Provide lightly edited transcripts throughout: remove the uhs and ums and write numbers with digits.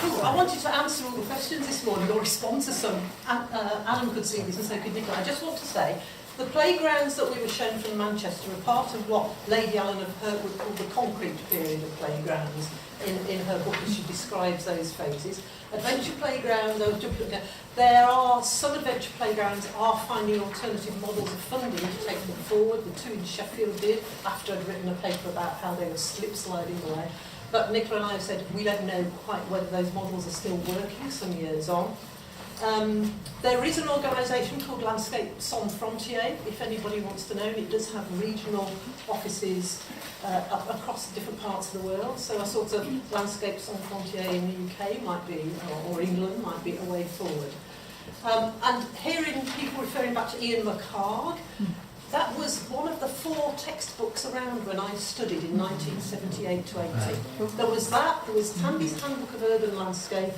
Cool. I wanted to answer all the questions this morning, or respond to some. Adam could see this, and so could Nicola. I just want to say, the playgrounds that we were shown from Manchester are part of what Lady Helen of Hurt would call the concrete period of playgrounds in her book, as she describes those phases. Adventure playgrounds, there are some adventure playgrounds are finding alternative models of funding to take them forward. The two in Sheffield did, after I'd written a paper about how they were slip sliding away. But Nicola and I have said we don't know quite whether those models are still working some years on. There is an organisation called Landscape Sans Frontières, if anybody wants to know, and it does have regional offices across different parts of the world. So a sort of Landscape Sans Frontières in the UK might be, or England might be a way forward. And hearing people referring back to Ian McHarg, that was one of the 4 textbooks around when I studied in 1978 to 80. There was that, there was Tandy's Handbook of Urban Landscape.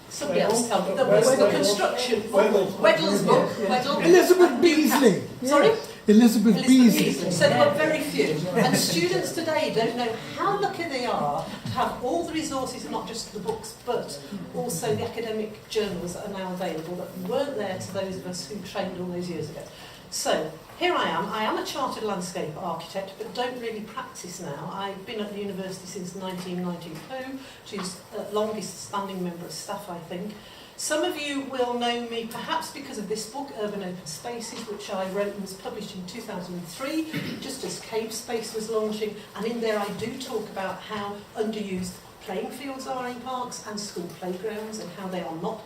Somebody else tell me. There was the construction book, Weddell's book. Weddell. Elizabeth Beasley. Sorry? Elizabeth Beasley. So there were very few. And students today don't know how lucky they are to have all the resources, and not just the books, but also the academic journals that are now available that weren't there to those of us who trained all those years ago. So here I am a chartered landscape architect, but don't really practice now. I've been at the university since 1992, which is the longest standing member of staff, I think. Some of you will know me perhaps because of this book, Urban Open Spaces, which I wrote and was published in 2003, just as Cave Space was launching, and in there I do talk about how underused playing fields are in parks and school playgrounds, and how they are not.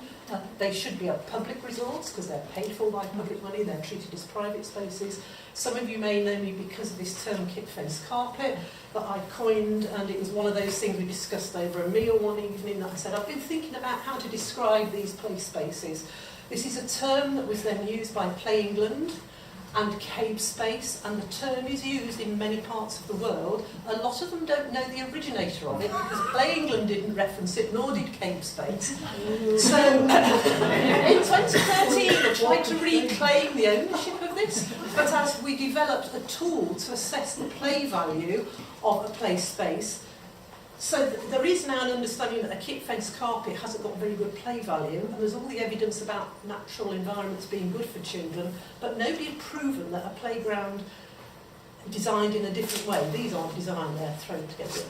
They should be a public resource because they're paid for by public money, they're treated as private spaces. Some of you may know me because of this term kit fence carpet that I coined, and it was one of those things we discussed over a meal one evening that I said, I've been thinking about how to describe these play spaces. This is a term that was then used by Play England and Cave Space, and the term is used in many parts of the world. A lot of them don't know the originator of it because Play England didn't reference it, nor did Cave Space. So in 2013 I tried to reclaim the ownership of this, but as we developed a tool to assess the play value of a play space, so there is now an understanding that a kit fence carpet hasn't got very good play value, and there's all the evidence about natural environments being good for children, but nobody had proven that a playground designed in a different way, these aren't designed, they're thrown together.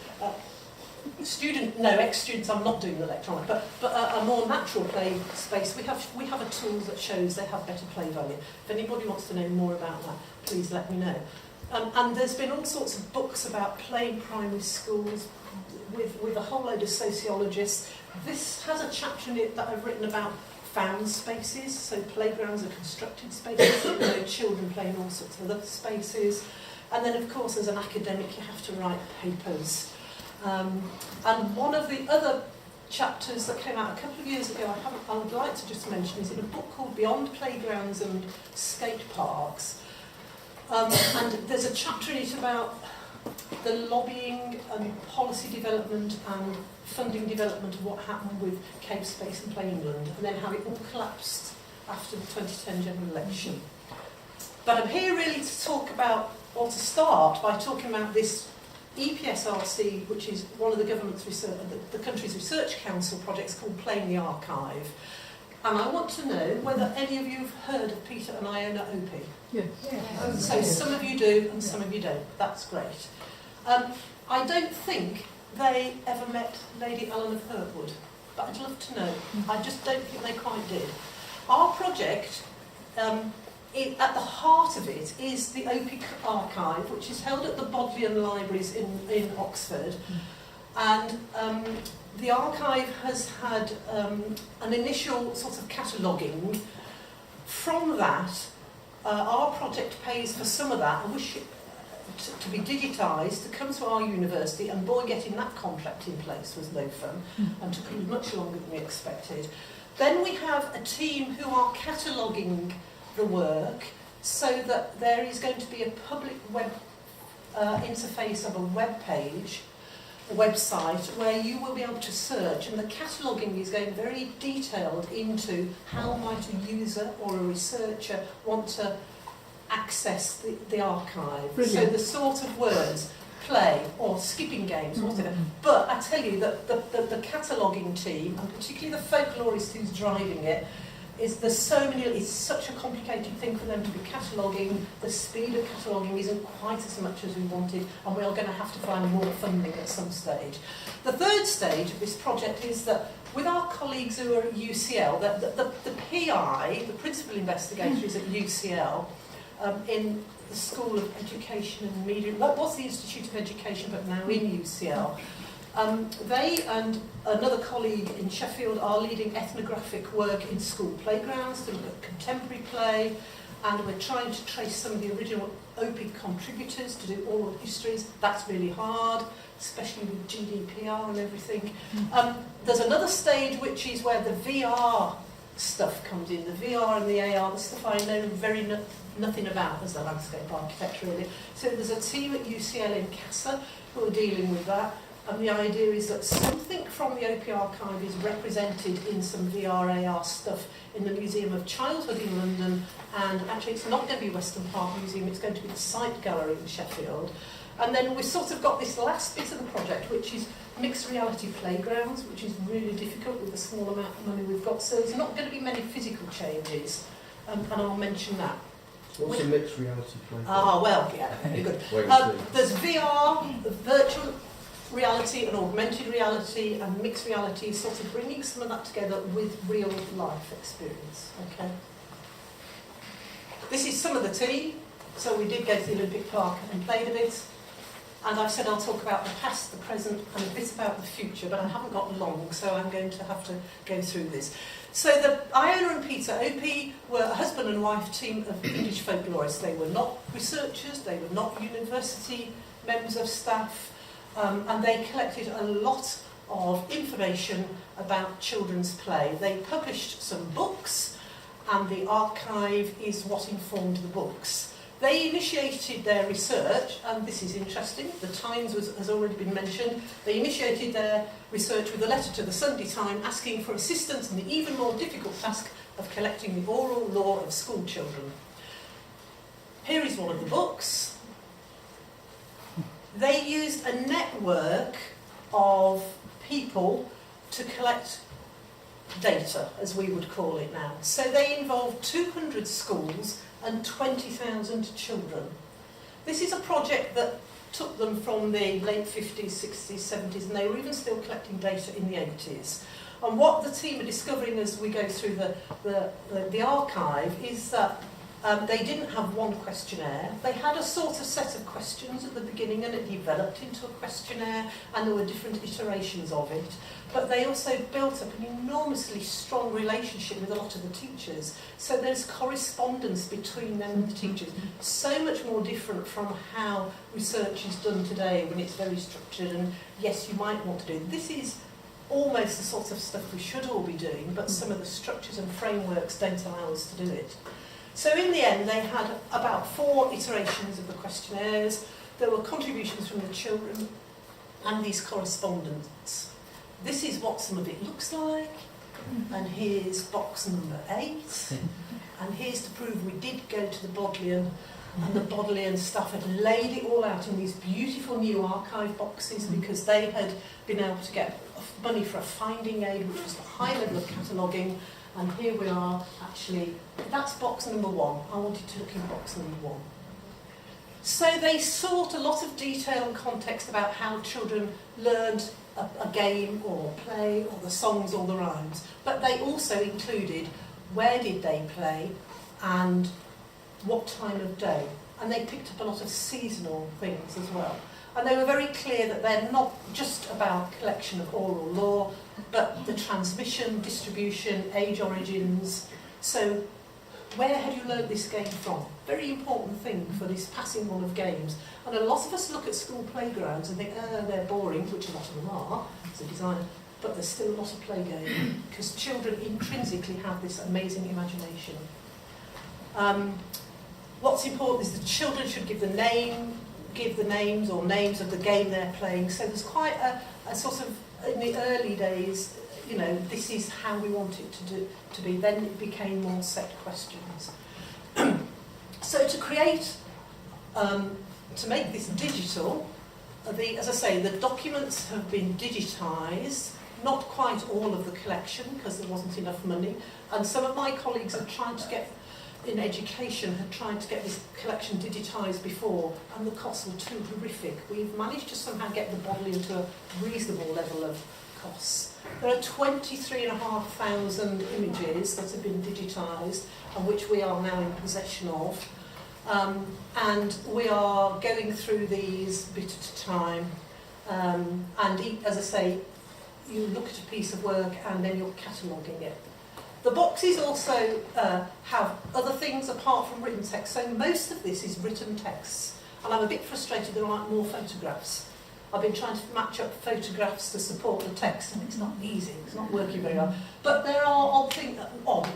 Ex-students, I'm not doing the electronic, but a more natural play space, we have a tool that shows they have better play value. If anybody wants to know more about that, please let me know. And there's been all sorts of books about play in primary schools, with a whole load of sociologists. This has a chapter in it that I've written about found spaces, so playgrounds are constructed spaces, you know, children play in all sorts of other spaces. And then of course as an academic you have to write papers. And one of the other chapters that came out a couple of years ago, I would like to just mention, is in a book called Beyond Playgrounds and Skate Parks. And there's a chapter in it about the lobbying and policy development and funding development of what happened with Cave Space and Play England, and then how it all collapsed after the 2010 general election. But I'm here really to talk about, or to start by talking about this EPSRC, which is one of the government's research, the country's research council projects called Playing the Archive. And I want to know whether any of you have heard of Peter and Iona Opie. Yes. So some of you do and some of you don't. That's great. I don't think they ever met Lady Helen of Hurt, but I'd love to know. I just don't think they quite did. Our project, at the heart of it, is the Opie Archive, which is held at the Bodleian Libraries in Oxford. And the archive has had an initial sort of cataloguing. From that, our project pays for some of that. I wish it to be digitised, to come to our university, and boy, getting that contract in place was no fun, and took much longer than we expected. Then we have a team who are cataloguing the work, so that there is going to be a public web interface of a web page, a website, where you will be able to search, and the cataloguing is going very detailed into how might a user or a researcher want to access the archive. Brilliant. So the sort of words, play or skipping games or whatever. But I tell you that the cataloguing team, and particularly the folklorist who's driving it, there's so many, it's such a complicated thing for them to be cataloguing. The speed of cataloguing isn't quite as much as we wanted, and we are going to have to find more funding at some stage. The third stage of this project is that with our colleagues who are at UCL, the PI, the principal investigator, is at UCL in the School of Education and Media. What was the Institute of Education, but now in UCL. They and another colleague in Sheffield are leading ethnographic work in school playgrounds to look at contemporary play, and we're trying to trace some of the original OPID contributors to do oral histories. That's really hard, especially with GDPR and everything. There's another stage which is where the VR stuff comes in, the VR and the AR, the stuff I know nothing about as a landscape architect really. So there's a team at UCL in CASA who are dealing with that. And the idea is that something from the OP archive is represented in some VR AR stuff in the Museum of Childhood in London, and actually it's not going to be Western Park Museum, it's going to be the Site Gallery in Sheffield. And then we've sort of got this last bit of the project, which is mixed reality playgrounds, which is really difficult with the small amount of money we've got. So there's not going to be many physical changes, and I'll mention that. What's a mixed reality playground? Ah, well, yeah, very good. There's VR, virtual reality and augmented reality and mixed reality, sort of bringing some of that together with real life experience. Okay. This is some of the team. So we did go to the Olympic Park and played a bit. And I've said I'll talk about the past, the present, and a bit about the future, but I haven't got long, so I'm going to have to go through this. So Iona and Peter, OP, were a husband and wife team of English folklorists. They were not researchers, they were not university members of staff, and they collected a lot of information about children's play. They published some books, and the archive is what informed the books. They initiated their research, and this is interesting, the Times has already been mentioned. They initiated their research with a letter to the Sunday Times asking for assistance in the even more difficult task of collecting the oral lore of school children. Here is one of the books. They used a network of people to collect data, as we would call it now. So they involved 200 schools and 20,000 children. This is a project that took them from the late 50s, 60s, 70s, and they were even still collecting data in the 80s. And what the team are discovering as we go through the archive is that they didn't have one questionnaire. They had a sort of set of questions at the beginning, and it developed into a questionnaire, and there were different iterations of it. But they also built up an enormously strong relationship with a lot of the teachers. So there's correspondence between them and the teachers. So much more different from how research is done today, when it's very structured, and yes, you might want to do it. This is almost the sort of stuff we should all be doing, but some of the structures and frameworks don't allow us to do it. So in the end, they had about 4 iterations of the questionnaires. There were contributions from the children and these correspondents. This is what some of it looks like, and here's box number 8, and here's to prove we did go to the Bodleian, and the Bodleian staff had laid it all out in these beautiful new archive boxes because they had been able to get money for a finding aid, which was the high level of cataloguing. And here we are, actually, that's box number 1. I wanted to look in box number 1. So they sought a lot of detail and context about how children learned a game or a play or the songs or the rhymes. But they also included where did they play and what time of day. And they picked up a lot of seasonal things as well. And they were very clear that they're not just about collection of oral lore, but the transmission, distribution, age origins. So where had you learned this game from? Very important thing for this passing on of games. And a lot of us look at school playgrounds and think, they're boring, which a lot of them are, as a designer, but there's still a lot of play game, because children intrinsically have this amazing imagination. What's important is the children should give the names or names of the game they're playing. So there's quite a sort of, in the early days, you know, this is how we want it to be. Then it became more set questions. So to create, to make this digital, as I say, the documents have been digitised, not quite all of the collection because there wasn't enough money, and some of my colleagues had tried to get, in education, had tried to get this collection digitised before, and the costs were too horrific. We've managed to somehow get the bottle into a reasonable level of costs. There are 23,500 images that have been digitised, and which we are now in possession of. And we are going through these bit at a time. As I say, you look at a piece of work and then you're cataloguing it. The boxes also have other things apart from written text. So most of this is written texts. And I'm a bit frustrated there aren't more photographs. I've been trying to match up photographs to support the text, and it's not easy. It's not working very well. But there are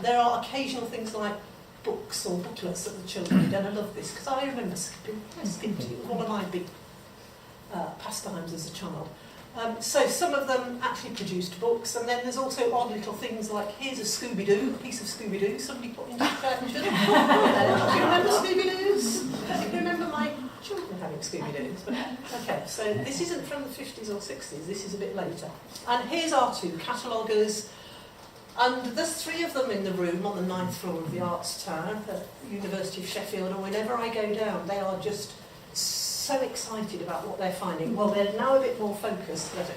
there are occasional things like books or booklets that the children did, and I love this because I remember skipping. I skipped it. It was one of my big pastimes as a child. So some of them actually produced books, and then there's also odd little things like, here's a Scooby-Doo, a piece of Scooby-Doo somebody put into the collection. Do you remember Scooby-Doos? I don't remember my children having Scooby-Doos. But okay, so this isn't from the 50s or 60s, this is a bit later. And here's our two cataloguers. And there's 3 of them in the room on the 9th floor of the Arts Tower at University of Sheffield, and whenever I go down, they are just so excited about what they're finding. Well, they're now a bit more focused, but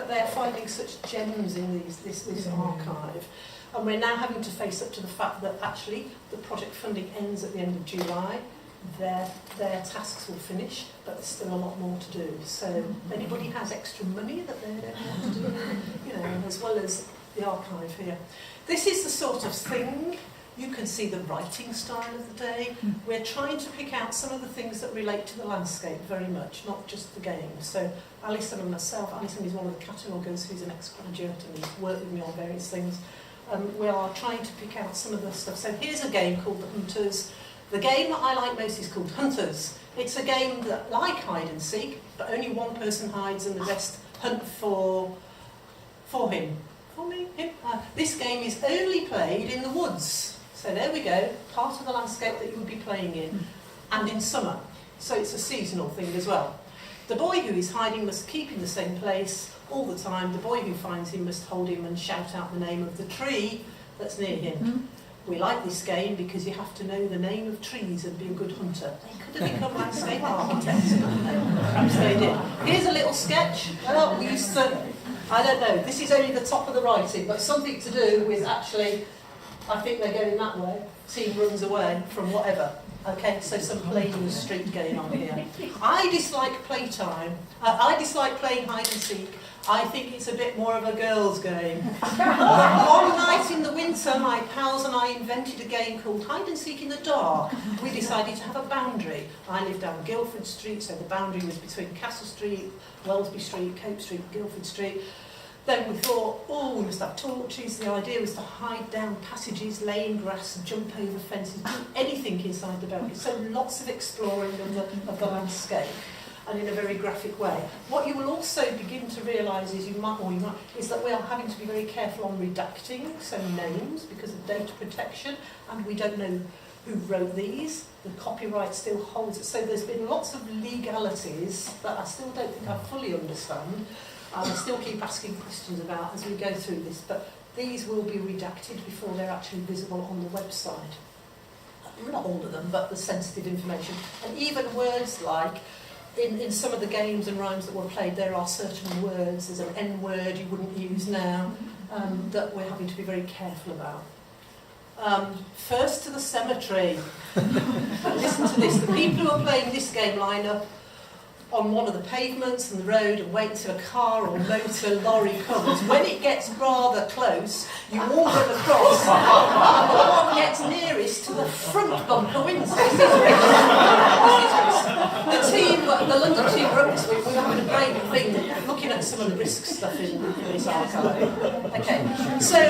they're finding such gems in this archive. And we're now having to face up to the fact that actually the project funding ends at the end of July. Their tasks will finish, but there's still a lot more to do. So if anybody has extra money that they don't want to do, as well as the archive here. This is the sort of thing. You can see the writing style of the day. We're trying to pick out some of the things that relate to the landscape very much, not just the game. So Alison and myself, Alison is one of the cataloguers who's an ex-graduate and he's worked with me on various things. We are trying to pick out some of the stuff. So here's a game called The Hunters. The game that I like most is called Hunters. It's a game that, like hide and seek, but only one person hides and the rest hunt for him. For me? Him? This game is only played in the woods. So there we go, part of the landscape that you would be playing in, and in summer. So it's a seasonal thing as well. The boy who is hiding must keep in the same place all the time. The boy who finds him must hold him and shout out the name of the tree that's near him. We like this game because you have to know the name of trees and be a good hunter. They could have become landscape architects, couldn't they? Perhaps they did. Here's a little sketch. Well, we used to, I don't know, this is only the top of the writing, but something to do with actually, I think they're going that way. Team runs away from whatever. Okay, so some playing in the street going on here. I dislike playtime. I dislike playing hide and seek. I think it's a bit more of a girls' game. One night in the winter, my pals and I invented a game called Hide and Seek in the Dark. We decided to have a boundary. I lived down Guildford Street, so the boundary was between Castle Street, Wellesby Street, Cope Street, Guildford Street. Then we thought, oh, we must have torches. The idea was to hide down passages, lay in grass, jump over fences, do anything inside the boundary. So lots of exploring of the landscape, and in a very graphic way. What you will also begin to realise is is that we are having to be very careful on redacting, so names, because of data protection, and we don't know who wrote these. The copyright still holds it. So there's been lots of legalities that I still don't think I fully understand. I still keep asking questions about as we go through this, but these will be redacted before they're actually visible on the website. Not all of them, but the sensitive information. And even words like, in some of the games and rhymes that were played, there are certain words, there's an N word you wouldn't use now, that we're having to be very careful about. First to the cemetery. Listen to this, the people who are playing this game line up on one of the pavements and the road and wait until a car or motor lorry comes. When it gets rather close, you walk them across, and the one gets nearest to the front bumper wins. This is the London team were up this week. We were having a great thing looking at some of the risk stuff in this archive. Okay, so I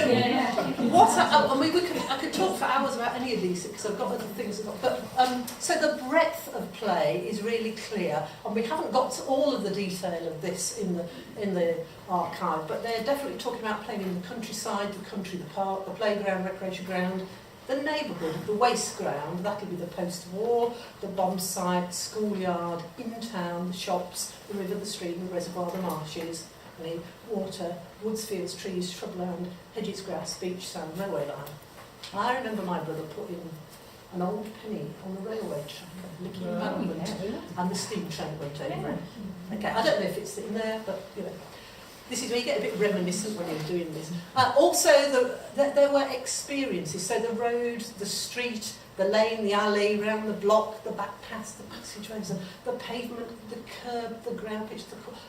could talk for hours about any of these because I've got other things. But so the breadth of play is really clear, and we haven't got to all of the detail of this in the archive, but they're definitely talking about playing in the countryside, the country, the park, the playground, recreation ground. the neighbourhood, the waste ground, that'll be the post-war, the bomb site, schoolyard, in-town, the shops, the river, the stream, the reservoir, the marshes, water, woods, fields, trees, shrubland, hedges, grass, beach, sand, railway line. I remember my brother putting an old penny on the railway track at Licking Embankment, and the steam train went over it. Okay, I don't know if it's in there, but you know, this is where you get a bit reminiscent when you're doing this. Also, there were experiences. So the road, the street, the lane, the alley, round the block, the back paths, the passageways, the pavement, the curb, the ground pitch,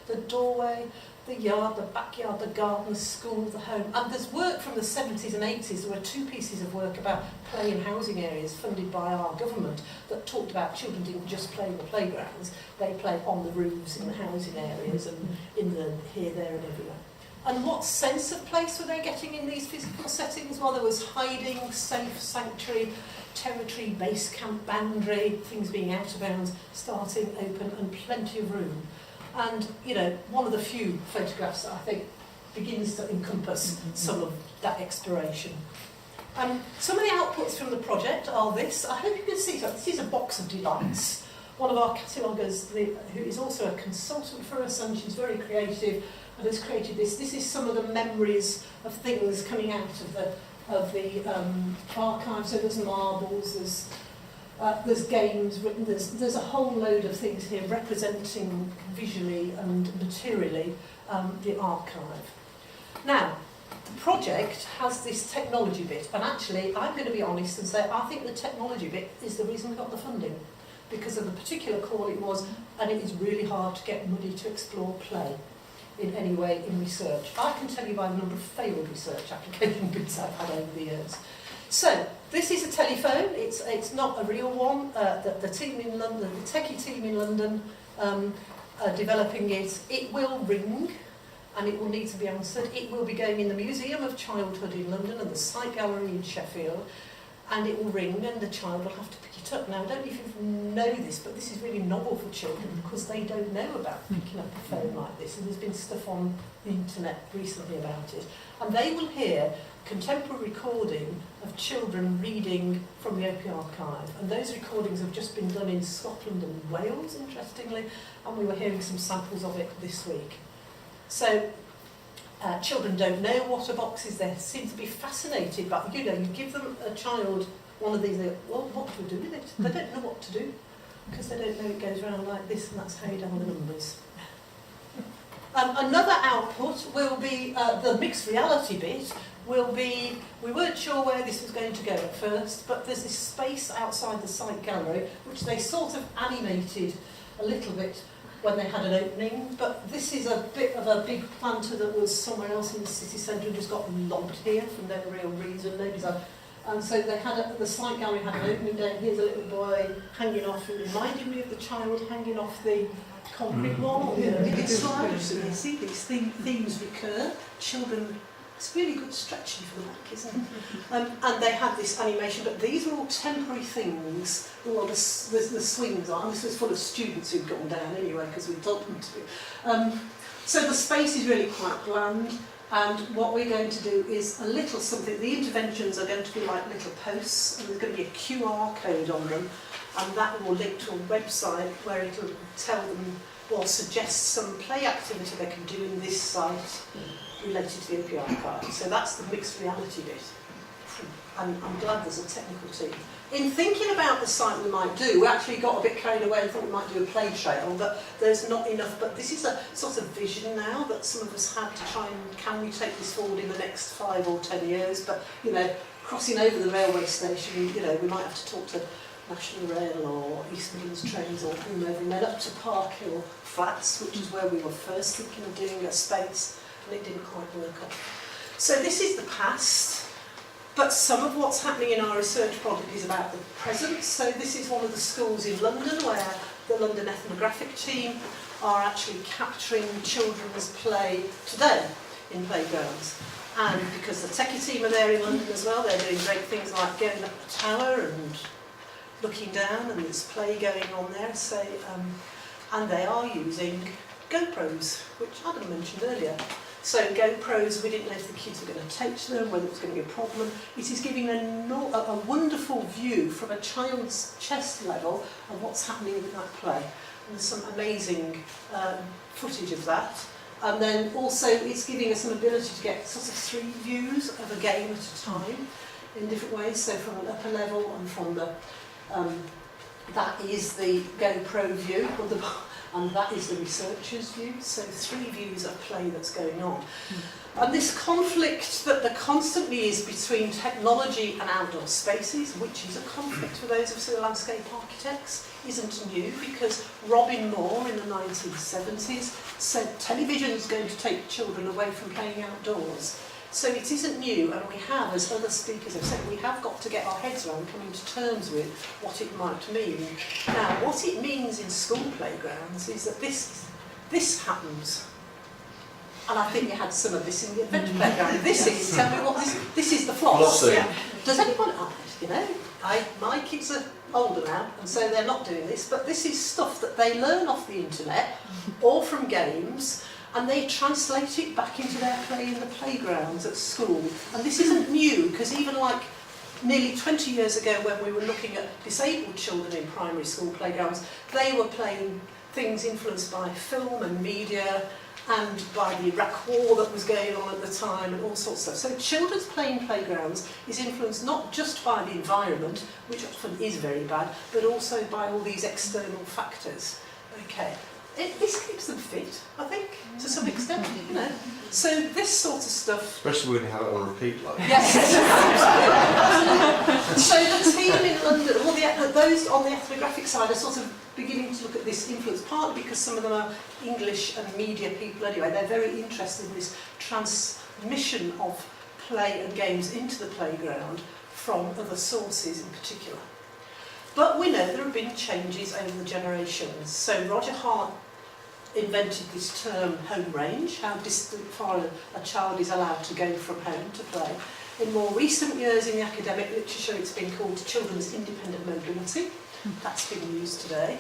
the doorway, the yard, the backyard, the garden, the school, the home. And there's work from the 70s and 80s. There were 2 pieces of work about play in housing areas funded by our government that talked about children didn't just play in the playgrounds, they played on the roofs in the housing areas and in the here, there and everywhere. And what sense of place were they getting in these physical settings? Well, there was hiding, safe, sanctuary, territory, base camp, boundary, things being out of bounds, starting, open, and plenty of room. And, you know, one of the few photographs that I think begins to encompass some of that exploration. Some of the outputs from the project are this. I hope you can see. So this is a box of delights. One of our cataloguers, who is also a consultant for us, and she's very creative, and has created this. This is some of the memories of things coming out of the archive. So there's marbles, there's games written, there's a whole load of things here representing visually and materially the archive. Now, the project has this technology bit, and actually I'm going to be honest and say I think the technology bit is the reason we got the funding, because of the particular call it was, and it is really hard to get money to explore play in any way in research. I can tell you by the number of failed research application bits I've had over the years. So, this is a telephone, it's not a real one. The team in London, the techie team in London are developing it. It will ring and it will need to be answered. It will be going in the Museum of Childhood in London and the Site Gallery in Sheffield, and it will ring and the child will have to pick it up. Now, I don't know if you know this, but this is really novel for children because they don't know about picking up a phone like this, and there's been stuff on the internet recently about it. And they will hear contemporary recording of children reading from the OP archive, and those recordings have just been done in Scotland and Wales, interestingly, and we were hearing some samples of it this week. So children don't know what a box is. They seem to be fascinated, but you know, you give them a child one of these, they go, well, what do we do with it? They don't know what to do because they don't know it goes around like this, and that's how you dial the numbers. Another output will be the mixed reality bit. Will be, we weren't sure where this was going to go at first, but there's this space outside the site gallery which they sort of animated a little bit when they had an opening, but this is a bit of a big planter that was somewhere else in the city centre and just got lobbed here for no real reason. And so they had the site gallery had an opening day, and here's a little boy hanging off, who reminded me of the child hanging off the concrete wall. It's slides, and you see these themes recur. Children, it's really good stretching for the back, isn't it? And they had this animation, but these are all temporary things. Well, the swings are, and this was full of students who'd gone down anyway, because we told them to. So the space is really quite bland, and what we're going to do is a little something. The interventions are going to be like little posts, and there's going to be a QR code on them, and that will link to a website where it'll tell them or suggest some play activity they can do in this site related to the OP archive. So that's the mixed reality bit. And I'm glad there's a technical team. In thinking about the site we might do, we actually got a bit carried away and thought we might do a play trail, but there's not enough. But this is a sort of vision now that some of us had to try and, can we take this forward in the next 5 or 10 years? But, you know, crossing over the railway station, you know, we might have to talk to National Rail or East Midlands Trains or whomever, and then up to Park Hill Flats, which is where we were first thinking of doing a space, and it didn't quite work out. So this is the past, but some of what's happening in our research project is about the present. So this is one of the schools in London where the London ethnographic team are actually capturing children's play today in playgrounds. And because the techie team are there in London as well, they're doing great things like going up the tower and looking down, and there's play going on there. And they are using GoPros, which Adam mentioned earlier. So GoPros, we didn't know if the kids were going to take to them, whether it was going to be a problem. It is giving a wonderful view from a child's chest level of what's happening in that play. And there's some amazing footage of that. And then also it's giving us an ability to get sort of 3 views of a game at a time in different ways. So from an upper level and from the, that is the GoPro view, and that is the researcher's view. So 3 views of play that's going on. And this conflict that there constantly is between technology and outdoor spaces, which is a conflict for those of us who are landscape architects, isn't new, because Robin Moore in the 1970s said television is going to take children away from playing outdoors. So it isn't new, and we have, as other speakers have said, we have got to get our heads around coming to terms with what it might mean. Now, what it means in school playgrounds is that this happens. And I think you had some of this in the adventure playground. This is, tell me what this is the Floss. Yeah. Does anyone, you know, my kids are older now, and so they're not doing this, but this is stuff that they learn off the internet or from games, and they translate it back into their play in the playgrounds at school. And this isn't new, because even like nearly 20 years ago when we were looking at disabled children in primary school playgrounds, they were playing things influenced by film and media, and by the Iraq War that was going on at the time, and all sorts of stuff. So children's playing playgrounds is influenced not just by the environment, which often is very bad, but also by all these external factors. Okay, this keeps them fit, I think, to some extent, you know. So this sort of stuff... Especially when you have it on repeat, like... Yes, so the team in London, well, those on the ethnographic side are sort of beginning to look at this influence, partly because some of them are English and media people anyway. They're very interested in this transmission of play and games into the playground from other sources in particular. But we know there have been changes over the generations. So Roger Hart invented this term home range, how distant far a child is allowed to go from home to play. In more recent years in the academic literature it's been called children's independent mobility. That's been used today.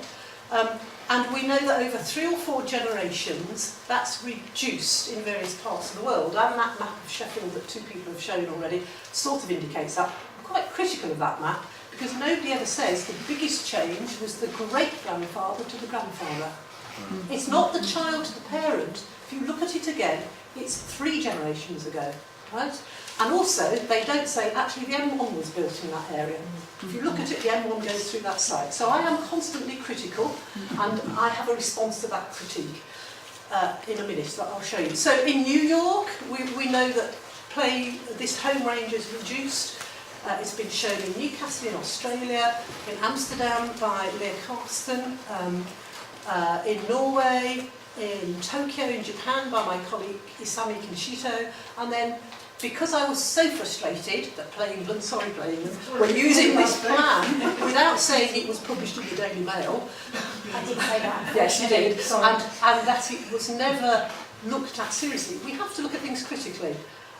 And we know that over 3 or 4 generations that's reduced in various parts of the world, and that map of Sheffield that 2 people have shown already sort of indicates that. I'm quite critical of that map, because nobody ever says the biggest change was the great-grandfather to the grandfather. It's not the child to the parent. If you look at it again, it's 3 generations ago, right? And also, they don't say, actually, the M1 was built in that area. If you look at it, the M1 goes through that site. So I am constantly critical, and I have a response to that critique in a minute that I'll show you. So in New York, we know that this home range is reduced. It's been shown in Newcastle in Australia, in Amsterdam by Leah Karsten, in Norway, in Tokyo in Japan by my colleague Isami Kinshito, and then because I was so frustrated that Play England were using this plan without saying it was published in the Daily Mail. I did say that. Yes, you did. Sorry. And that it was never looked at seriously. We have to look at things critically.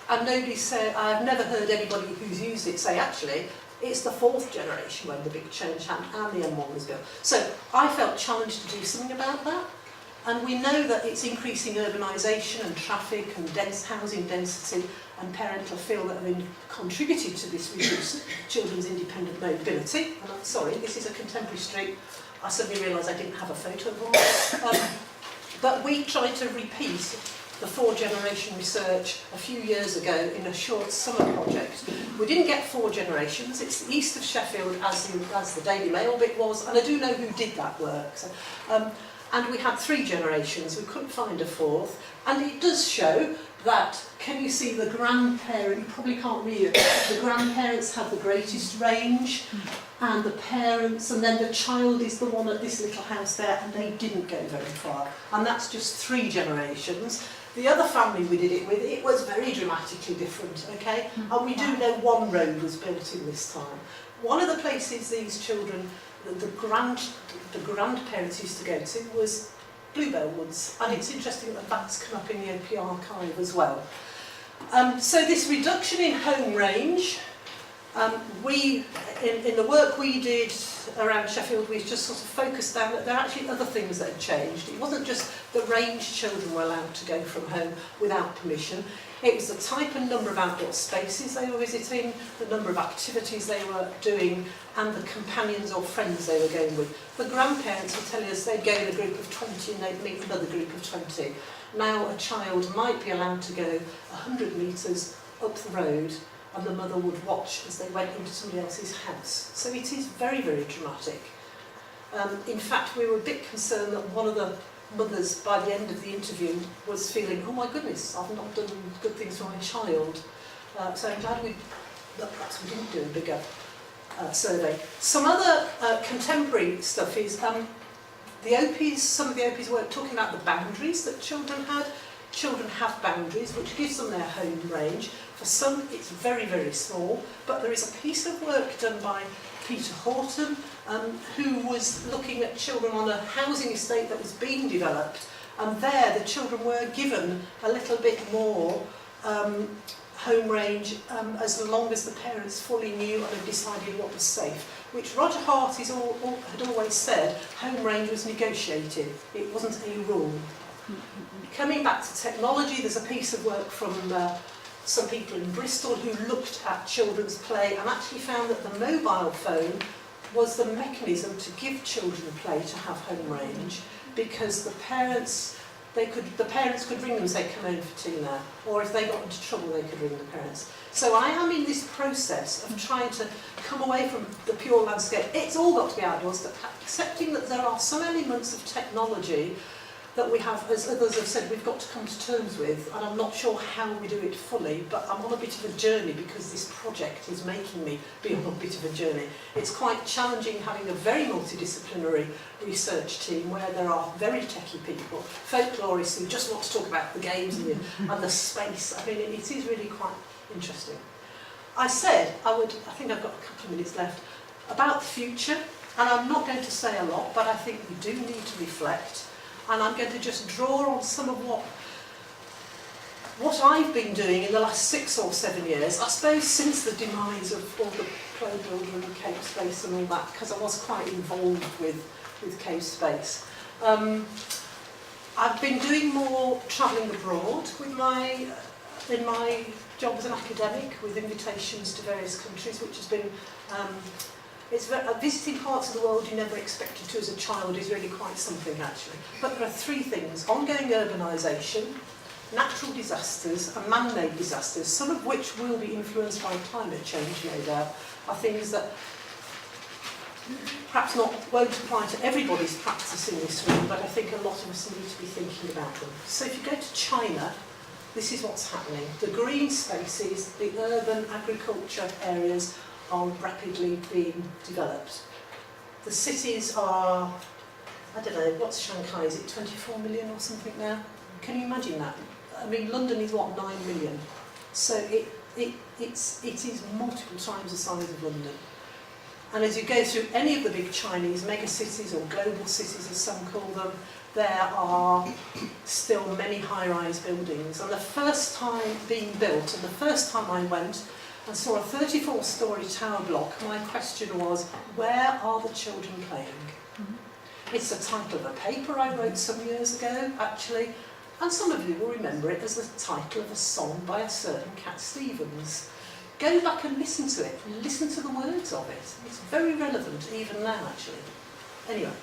And nobody said, I've never heard anybody who's used it say, actually, it's the 4th generation when the big change happened and the M1 was built. So I felt challenged to do something about that. And we know that it's increasing urbanisation and traffic and dense housing density and parental feel that have contributed to this reduced children's independent mobility. And I'm sorry, this is a contemporary street. I suddenly realised I didn't have a photo of it. But we tried to repeat the 4-generation research a few years ago in a short summer project. We didn't get 4 generations. It's east of Sheffield, as the Daily Mail bit was, and I do know who did that work. So, and we had 3 generations. We couldn't find a 4th. And it does show that, can you see the grandparent, you probably can't read it, the grandparents have the greatest range, and the parents, and then the child is the one at this little house there, and they didn't go very far. And that's just 3 generations. The other family we did it with, it was very dramatically different, okay? And we do know 1 road was built in this time. One of the places these children, the grandparents used to go to was Bluebell Woods, and it's interesting that that's come up in the OP archive as well. So this reduction in home range In the work we did around Sheffield, we just sort of focused down that there are actually other things that had changed. It wasn't just the range children were allowed to go from home without permission. It was the type and number of outdoor spaces they were visiting, the number of activities they were doing, and the companions or friends they were going with. The grandparents would tell us they'd go in a group of 20 and they'd meet another group of 20. Now a child might be allowed to go 100 metres up the road, and the mother would watch as they went into somebody else's house. So it is very, very dramatic. In fact, we were a bit concerned that one of the mothers, by the end of the interview, was feeling, oh my goodness, I've not done good things for my child. So I'm glad perhaps we didn't do a bigger survey. Some other contemporary stuff is the OPs, some of the OPs were talking about the boundaries that children had. Children have boundaries, which gives them their home range. For some, it's very, very small, but there is a piece of work done by Peter Horton, who was looking at children on a housing estate that was being developed, and there the children were given a little bit more home range as long as the parents fully knew and had decided what was safe, which Roger Hart had always said home range was negotiated, it wasn't a rule. Coming back to technology, there's a piece of work from some people in Bristol who looked at children's play and actually found that the mobile phone was the mechanism to give children play to have home range, because the parents could ring them and say, come home for tea now, or if they got into trouble they could ring the parents. So I am in this process of trying to come away from the pure landscape. It's all got to be outdoors, but accepting that there are some elements of technology that we have, as others have said, we've got to come to terms with, and I'm not sure how we do it fully, but I'm on a bit of a journey because this project is making me be on a bit of a journey. It's quite challenging having a very multidisciplinary research team where there are very techie people, folklorists who just want to talk about the games and the space. I mean, it is really quite interesting. I said I think I've got a couple of minutes left, about the future, and I'm not going to say a lot, but I think we do need to reflect. And I'm going to just draw on some of what I've been doing in the last 6 or 7 years, I suppose since the demise of all the Play Builder and Cave Space and all that, because I was quite involved with Cave Space. I've been doing more travelling abroad in my job as an academic, with invitations to various countries, which has been visiting parts of the world you never expected to as a child is really quite something, actually. But there are 3 things: ongoing urbanisation, natural disasters and man-made disasters, some of which will be influenced by climate change, no doubt, are things that perhaps won't apply to everybody's practice in this room, but I think a lot of us need to be thinking about them. So if you go to China, this is what's happening. The green spaces, the urban agriculture areas, are rapidly being developed. The cities are, I don't know, what's Shanghai, is it 24 million or something now? Can you imagine that? I mean, London is what, 9 million? So it is multiple times the size of London. And as you go through any of the big Chinese megacities, or global cities as some call them, there are still many high-rise buildings. And the first time being built, and the first time I went, and saw a 34-storey tower block, my question was, where are the children playing? Mm-hmm. It's the title of a paper I wrote some years ago, actually, and some of you will remember it as the title of a song by a certain Cat Stevens. Go back and listen to it, listen to the words of it. It's very relevant even now, actually. Anyway,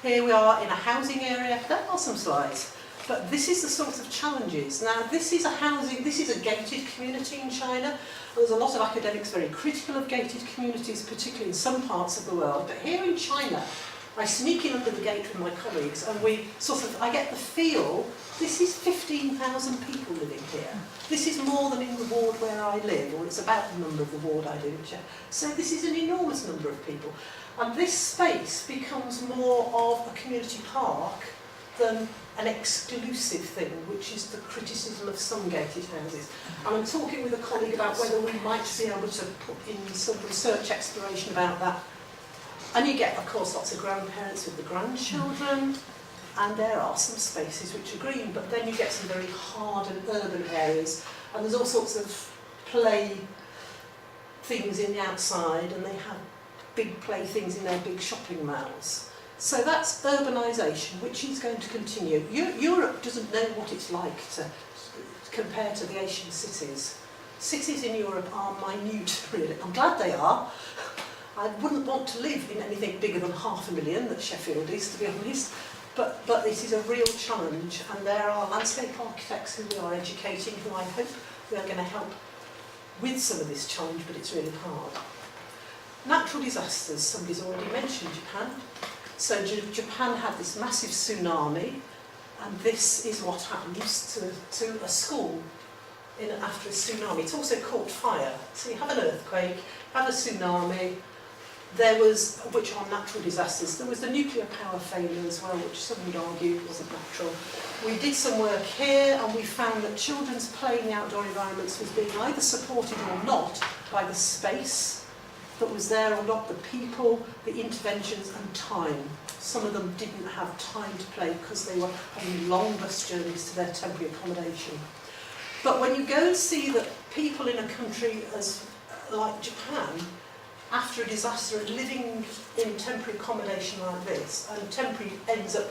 here we are in a housing area. There are some slides. But this is the sort of challenges. Now, this is a gated community in China. There's a lot of academics very critical of gated communities, particularly in some parts of the world. But here in China, I sneak in under the gate with my colleagues, and I get the feel, this is 15,000 people living here. This is more than in the ward where I live, or it's about the number of the ward I live in. So this is an enormous number of people. And this space becomes more of a community park than an exclusive thing, which is the criticism of some gated houses. And I'm talking with a colleague about whether we might be able to put in some research exploration about that. And you get, of course, lots of grandparents with the grandchildren, and there are some spaces which are green, but then you get some very hard and urban areas, and there's all sorts of play things in the outside, and they have big playthings in their big shopping malls. So that's urbanisation, which is going to continue. Europe doesn't know what it's like to compare to the Asian cities. Cities in Europe are minute, really. I'm glad they are. I wouldn't want to live in anything bigger than 500,000 that Sheffield is, to be honest. But this is a real challenge, and there are landscape architects who we are educating, who I hope we are going to help with some of this challenge, but it's really hard. Natural disasters, somebody's already mentioned Japan. So Japan had this massive tsunami, and this is what happens to a school after a tsunami. It's also caught fire. So you have an earthquake, have a tsunami. Which are natural disasters. There was the nuclear power failure as well, which some would argue wasn't natural. We did some work here, and we found that children's play in the outdoor environments was being either supported or not by the space that was there or not, the people, the interventions and time. Some of them didn't have time to play because they were having long bus journeys to their temporary accommodation. But when you go and see that people in a country like Japan, after a disaster, are living in temporary accommodation like this, and temporary ends up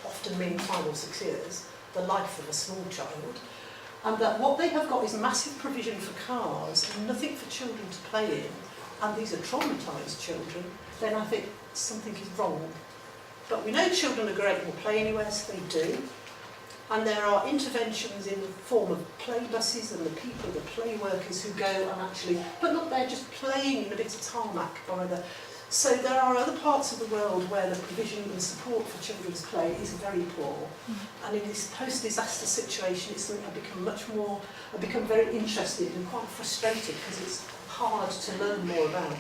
often meaning 5 or 6 years, the life of a small child, and that what they have got is massive provision for cars and nothing for children to play in, and these are traumatised children, then I think something is wrong. But we know children are great and will play anywhere, so they do. And there are interventions in the form of play buses and the people, the play workers who go and actually, but not they're just playing in a bit of tarmac by the... So there are other parts of the world where the provision and support for children's play is very poor. And in this post-disaster situation, it's something I've become very interested and quite frustrated because it's hard to learn more about.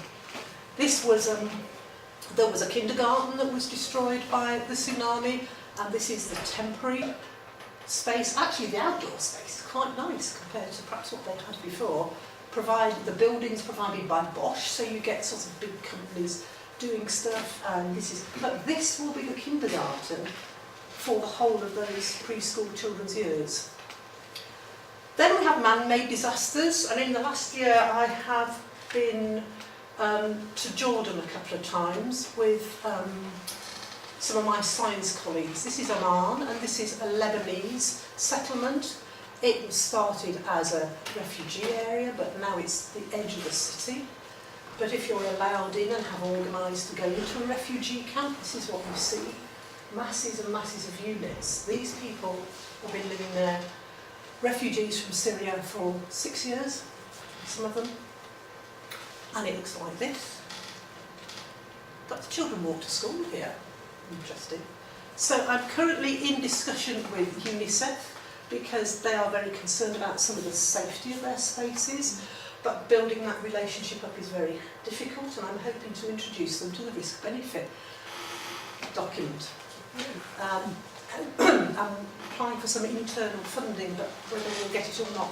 There was a kindergarten that was destroyed by the tsunami, and this is the temporary space. Actually, the outdoor space is quite nice compared to perhaps what they'd had before. The buildings provided by Bosch, so you get sort of big companies doing stuff, and but this will be the kindergarten for the whole of those preschool children's years. Then we have man-made disasters, and in the last year I have been to Jordan a couple of times with some of my science colleagues. This is Amman, and this is a Lebanese settlement. It was started as a refugee area, but now it's the edge of the city. But if you're allowed in and have organised to go into a refugee camp, this is what you see. Masses and masses of units. These people have been living there, refugees from Syria for 6 years, some of them. And it looks like this. But the children walk to school here. Interesting. So I'm currently in discussion with UNICEF because they are very concerned about some of the safety of their spaces, but building that relationship up is very difficult, and I'm hoping to introduce them to the risk-benefit document. I'm applying for some internal funding, but whether we'll get it or not.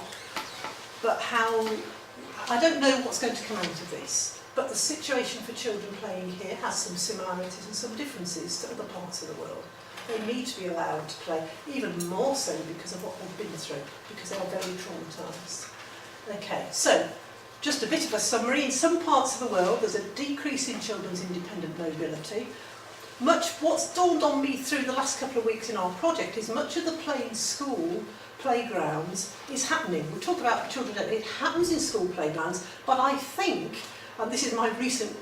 But I don't know what's going to come out of this. But the situation for children playing here has some similarities and some differences to other parts of the world. They need to be allowed to play, even more so because of what they've been through, because they are very traumatised. Okay, so just a bit of a summary. In some parts of the world, there's a decrease in children's independent mobility. What's dawned on me through the last couple of weeks in our project is much of the play in school playgrounds is happening. We talk about children, it happens in school playgrounds, but I think, and this is my recent,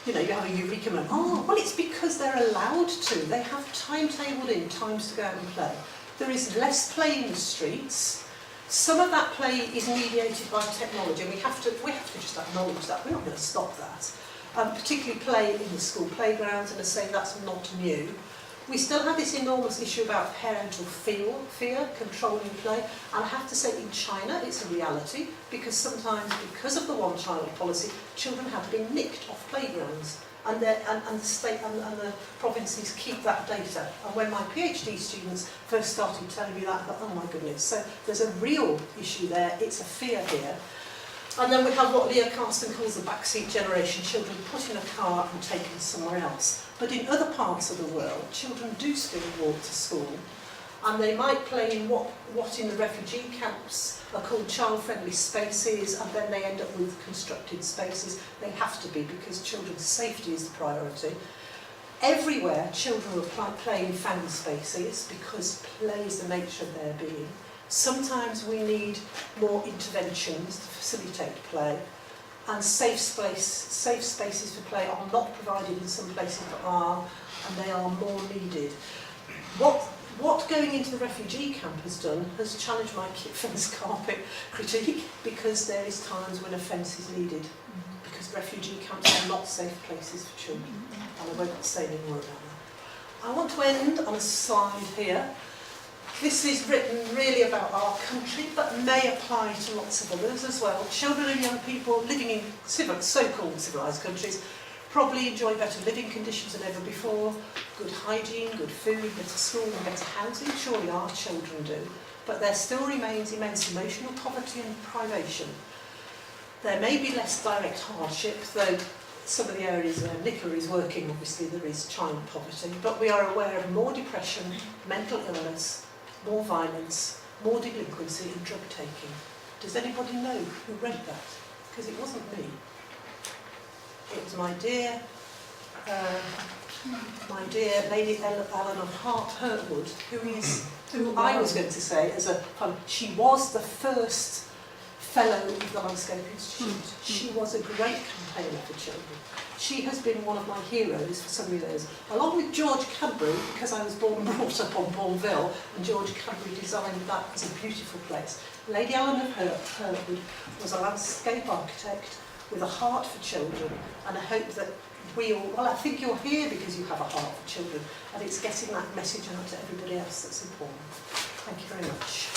you have a eureka moment. Oh, well, it's because they're allowed to. They have timetabled in times to go out and play. There is less play in the streets. Some of that play is mediated by technology, and we have to just acknowledge that. We're not going to stop that. Particularly play in the school playgrounds, and I say that's not new. We still have this enormous issue about parental fear, controlling play, and I have to say in China it's a reality, because sometimes because of the one-child policy, children have been nicked off playgrounds, and the state and the provinces keep that data. And when my PhD students first started telling me that, I thought, oh my goodness, so there's a real issue there, it's a fear here. And then we have what Leah Carsten calls the backseat generation, children put in a car and taken somewhere else. But in other parts of the world, children do still walk to school. And they might play in what in the refugee camps are called child-friendly spaces, and then they end up with constructed spaces. They have to be, because children's safety is the priority. Everywhere, children will play in found spaces, because play is the nature of their being. Sometimes we need more interventions to facilitate play, and safe spaces for play are not provided in some places but are, and they are more needed. What going into the refugee camp has done has challenged my fence carpet critique, because there is times when a fence is needed, because refugee camps are not safe places for children, and I won't say any more about that. I want to end on a slide here. This is written really about our country, but may apply to lots of others as well. Children and young people living in so-called civilised countries probably enjoy better living conditions than ever before, good hygiene, good food, better school and better housing. Surely our children do. But there still remains immense emotional poverty and privation. There may be less direct hardship, though some of the areas where Nicola is working, obviously there is child poverty, but we are aware of more depression, mental illness, more violence, more delinquency and drug taking. Does anybody know who read that? Because it wasn't me. It was my dear Lady Ellen of Hertwood, who I was going to say, she was the first fellow of the Landscape Institute. She was a great campaigner for children. She has been one of my heroes for some years, along with George Cadbury, because I was born and brought up on BPhil, and George Cadbury designed that as a beautiful place. Lady Ellen of Hertwood was a landscape architect with a heart for children, and I hope that I think you're here because you have a heart for children, and it's getting that message out to everybody else that's important. Thank you very much.